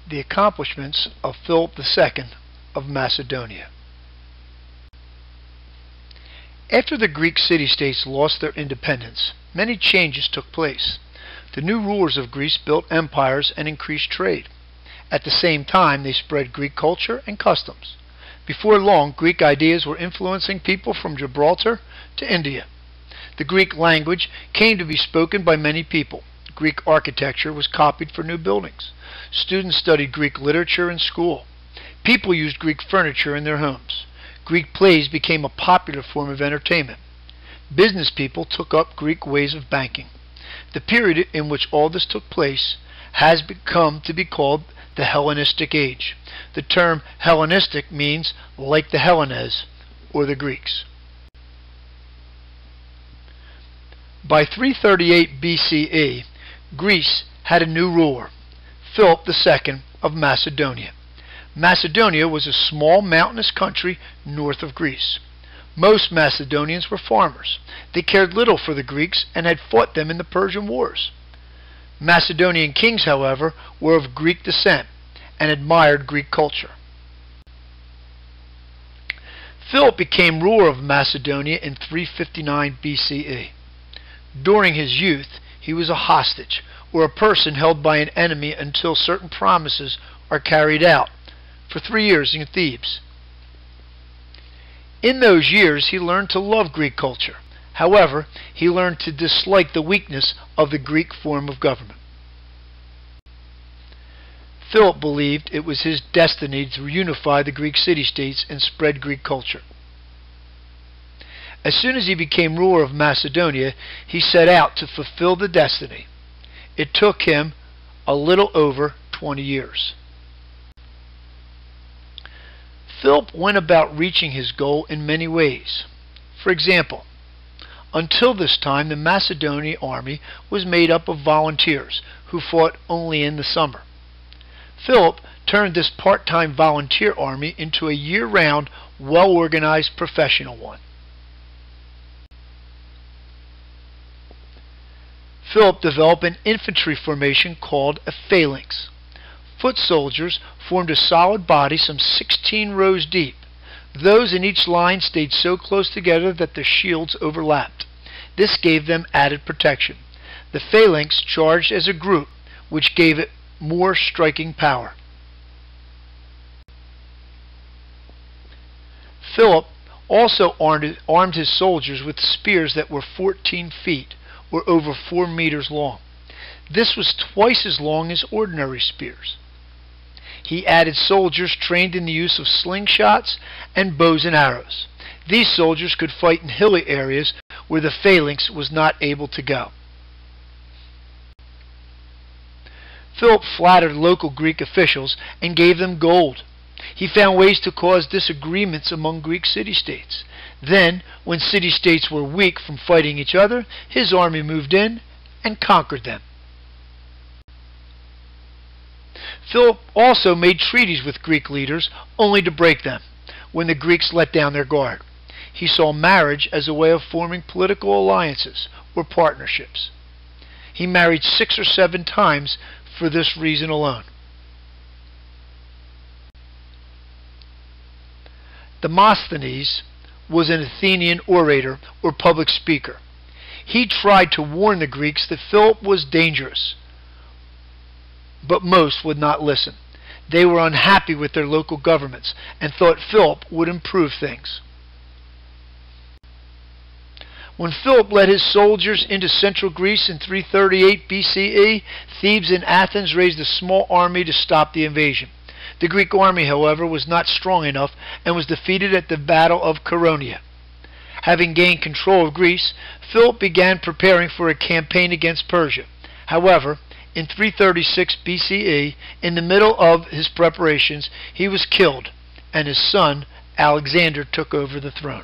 The accomplishments of Philip II of Macedonia. After the Greek city-states lost their independence, many changes took place. The new rulers of Greece built empires and increased trade. At the same time, they spread Greek culture and customs. Before long, Greek ideas were influencing people from Gibraltar to India. The Greek language came to be spoken by many people. Greek architecture was copied for new buildings. Students studied Greek literature in school. People used Greek furniture in their homes. Greek plays became a popular form of entertainment. Business people took up Greek ways of banking. The period in which all this took place has become to be called the Hellenistic Age. The term Hellenistic means like the Hellenes, or the Greeks. By 338 BCE, Greece had a new ruler, Philip II of Macedonia. Macedonia was a small mountainous country north of Greece. Most Macedonians were farmers. They cared little for the Greeks and had fought them in the Persian Wars. Macedonian kings, however, were of Greek descent and admired Greek culture. Philip became ruler of Macedonia in 359 BCE. During his youth, he was a hostage, or a person held by an enemy until certain promises are carried out, for 3 years in Thebes. In those years, he learned to love Greek culture. However, he learned to dislike the weakness of the Greek form of government. Philip believed it was his destiny to unify the Greek city-states and spread Greek culture. As soon as he became ruler of Macedonia, he set out to fulfill the destiny. It took him a little over 20 years. Philip went about reaching his goal in many ways. For example, until this time, the Macedonian army was made up of volunteers who fought only in the summer. Philip turned this part-time volunteer army into a year-round, well-organized professional one. Philip developed an infantry formation called a phalanx. Foot soldiers formed a solid body some 16 rows deep. Those in each line stayed so close together that their shields overlapped. This gave them added protection. The phalanx charged as a group, which gave it more striking power. Philip also armed his soldiers with spears that were 14 feet, or over 4 meters long. This was twice as long as ordinary spears. He added soldiers trained in the use of slingshots and bows and arrows. These soldiers could fight in hilly areas where the phalanx was not able to go. Philip flattered local Greek officials and gave them gold. He found ways to cause disagreements among Greek city-states. Then, when city-states were weak from fighting each other, his army moved in and conquered them. Philip also made treaties with Greek leaders only to break them when the Greeks let down their guard. He saw marriage as a way of forming political alliances or partnerships. He married 6 or 7 times for this reason alone. Demosthenes was an Athenian orator or public speaker. He tried to warn the Greeks that Philip was dangerous, but most would not listen. They were unhappy with their local governments and thought Philip would improve things. When Philip led his soldiers into central Greece in 338 BCE, Thebes and Athens raised a small army to stop the invasion. The Greek army, however, was not strong enough and was defeated at the Battle of Chaeronea. Having gained control of Greece, Philip began preparing for a campaign against Persia. However, in 336 BCE, in the middle of his preparations, he was killed, and his son Alexander took over the throne.